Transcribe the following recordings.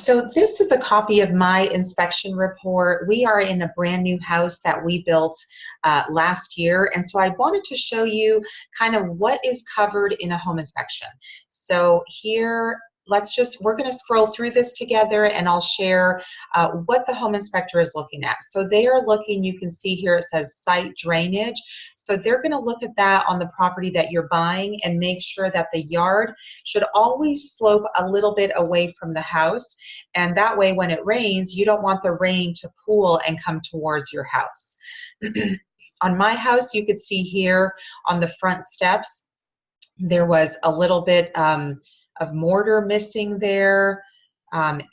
So this is a copy of my inspection report. We are in a brand new house that we built last year, and so I wanted to show you kind of what is covered in a home inspection. So here, we're going to scroll through this together, and I'll share what the home inspector is looking at. So they are looking, you can see here it says site drainage. So they're going to look at that on the property that you're buying and make sure that the yard should always slope a little bit away from the house. And that way, when it rains, you don't want the rain to pool and come towards your house. On my house, you could see here on the front steps, there was a little bit of mortar missing there.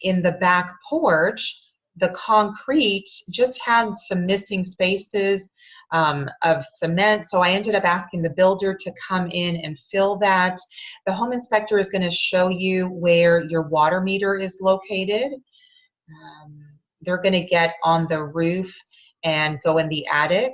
In the back porch, the concrete just had some missing spaces of cement, so I ended up asking the builder to come in and fill that. The home inspector is going to show you where your water meter is located. They're going to get on the roof and go in the attic.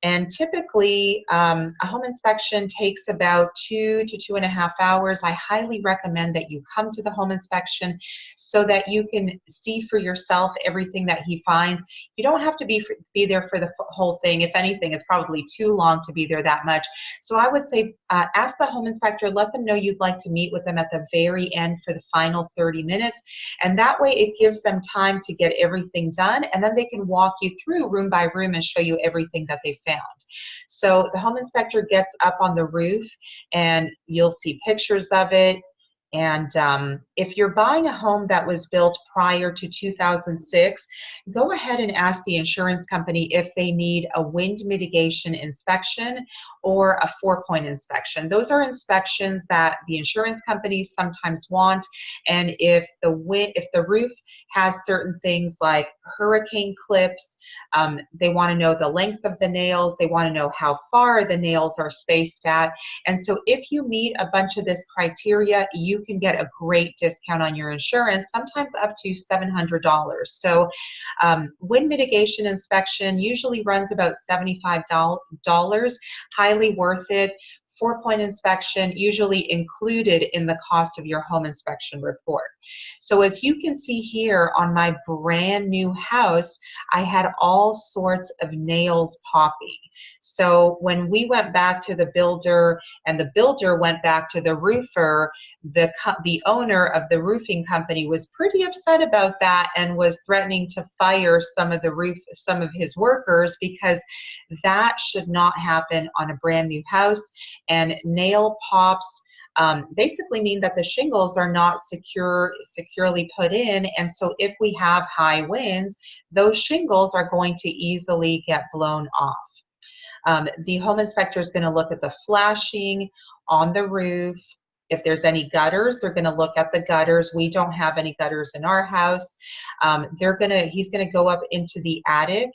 And typically, a home inspection takes about 2 to 2.5 hours. I highly recommend that you come to the home inspection so that you can see for yourself everything that he finds. You don't have to be there for the whole thing. If anything, it's probably too long to be there that much. So I would say ask the home inspector, let them know you'd like to meet with them at the very end for the final 30 minutes. And that way it gives them time to get everything done, and then they can walk you through room by room and show you everything that they found. So the home inspector gets up on the roof, and you'll see pictures of it. And if you're buying a home that was built prior to 2006, go ahead and ask the insurance company if they need a wind mitigation inspection or a 4-point inspection. Those are inspections that the insurance companies sometimes want. And if the roof has certain things like hurricane clips, they want to know the length of the nails, they want to know how far the nails are spaced at. And so if you meet a bunch of this criteria, you can get a great discount on your insurance, sometimes up to $700. So wind mitigation inspection usually runs about $75, highly worth it. 4-point inspection usually included in the cost of your home inspection report. So as you can see here on my brand new house, I had all sorts of nails popping. So when we went back to the builder and the builder went back to the roofer, the owner of the roofing company was pretty upset about that and was threatening to fire some of his workers, because that should not happen on a brand new house. And nail pops basically mean that the shingles are not securely put in. And so if we have high winds, those shingles are going to easily get blown off. The home inspector is going to look at the flashing on the roof. If there's any gutters, they're going to look at the gutters. We don't have any gutters in our house. He's going to go up into the attic,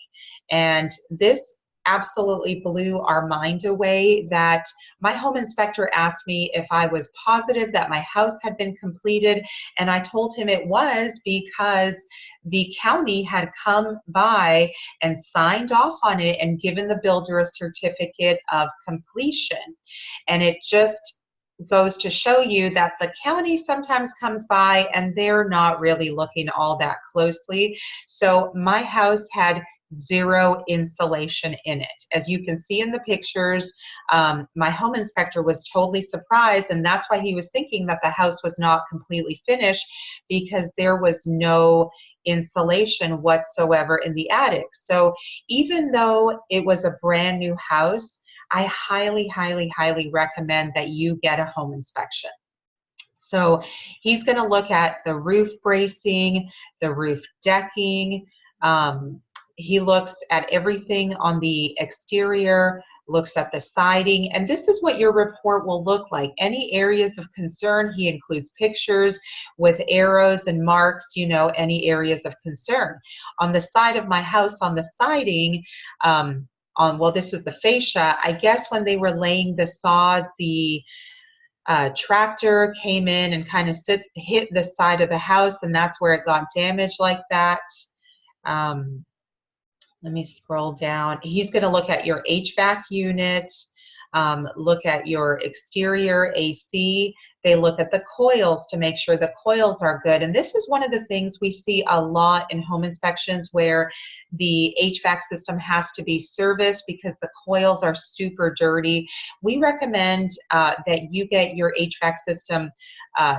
and this absolutely blew our mind away that my home inspector asked me if I was positive that my house had been completed, and I told him it was, because the county had come by and signed off on it and given the builder a certificate of completion. And it just goes to show you that the county sometimes comes by and they're not really looking all that closely. So my house had 0 insulation in it. As you can see in the pictures, my home inspector was totally surprised, and that's why he was thinking that the house was not completely finished, because there was no insulation whatsoever in the attic. So even though it was a brand new house, I highly, highly, highly recommend that you get a home inspection. So he's going to look at the roof bracing, the roof decking. He looks at everything on the exterior, looks at the siding, and this is what your report will look like. Any areas of concern, he includes pictures with arrows and marks, any areas of concern. On the side of my house, on the siding, this is the fascia. I guess when they were laying the sod, the tractor came in and kind of hit the side of the house, and that's where it got damaged like that. Let me scroll down. He's going to look at your HVAC unit. look at your exterior AC. They look at the coils to make sure the coils are good. And this is one of the things we see a lot in home inspections, where the HVAC system has to be serviced because the coils are super dirty. We recommend that you get your HVAC system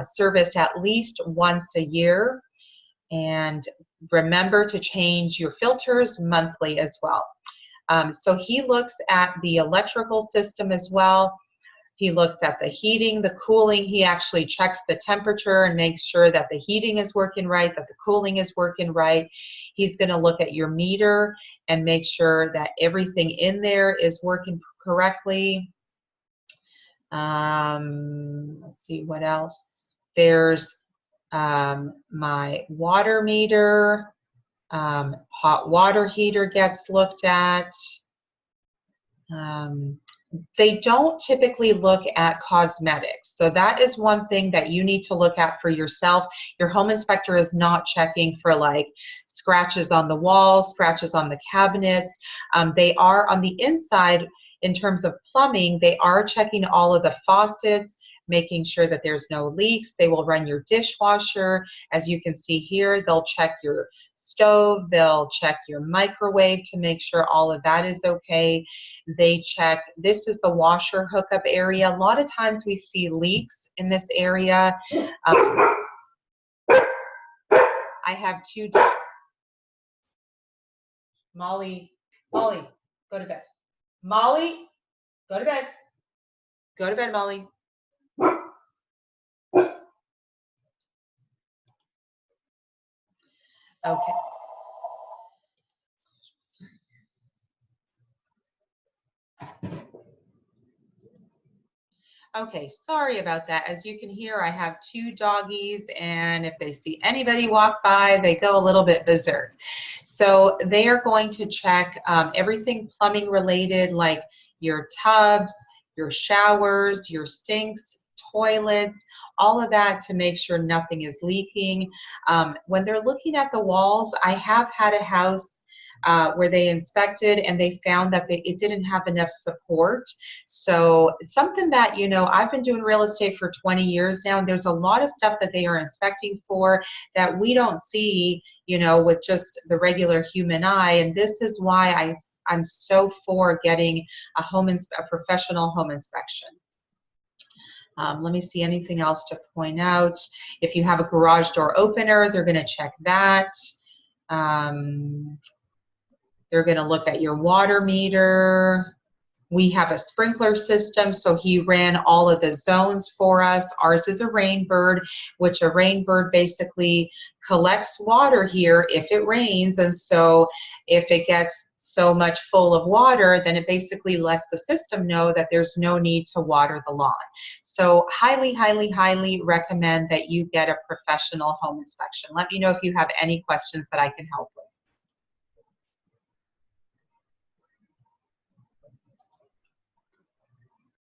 serviced at least once a year. And remember to change your filters monthly as well. So he looks at the electrical system as well. He looks at the heating, the cooling. He actually checks the temperature and makes sure that the heating is working right, that the cooling is working right. He's going to look at your meter and make sure that everything in there is working correctly. Let's see what else. There's my water meter. Hot water heater gets looked at. They don't typically look at cosmetics. So that is one thing that you need to look at for yourself. Your home inspector is not checking for like scratches on the walls, scratches on the cabinets. They are on the inside in terms of plumbing. They are checking all of the faucets, making sure that there's no leaks. They will run your dishwasher. As you can see here, they'll check your stove. They'll check your microwave to make sure all of that is okay. They check, this is the washer hookup area. A lot of times we see leaks in this area. I have two dogs. Molly, go to bed. Molly, go to bed. Go to bed, Molly. Okay. Okay, sorry about that. As you can hear, I have two doggies, and if they see anybody walk by, they go a little bit berserk. So they are going to check everything plumbing related, like your tubs, your showers, your sinks, toilets, all of that, to make sure nothing is leaking. When they're looking at the walls, I have had a house where they inspected and they found that it didn't have enough support. So something that, you know, I've been doing real estate for 20 years now, and there's a lot of stuff that they are inspecting for that we don't see, you know, with just the regular human eye. And this is why I'm so for getting a professional home inspection. Let me see anything else to point out. If you have a garage door opener, they're going to check that. They're going to look at your water meter. We have a sprinkler system, so he ran all of the zones for us. Ours is a rain bird, which a rain bird basically collects water here if it rains. And so if it gets so much full of water, then it basically lets the system know that there's no need to water the lawn. So highly, highly, highly recommend that you get a professional home inspection. Let me know if you have any questions that I can help with.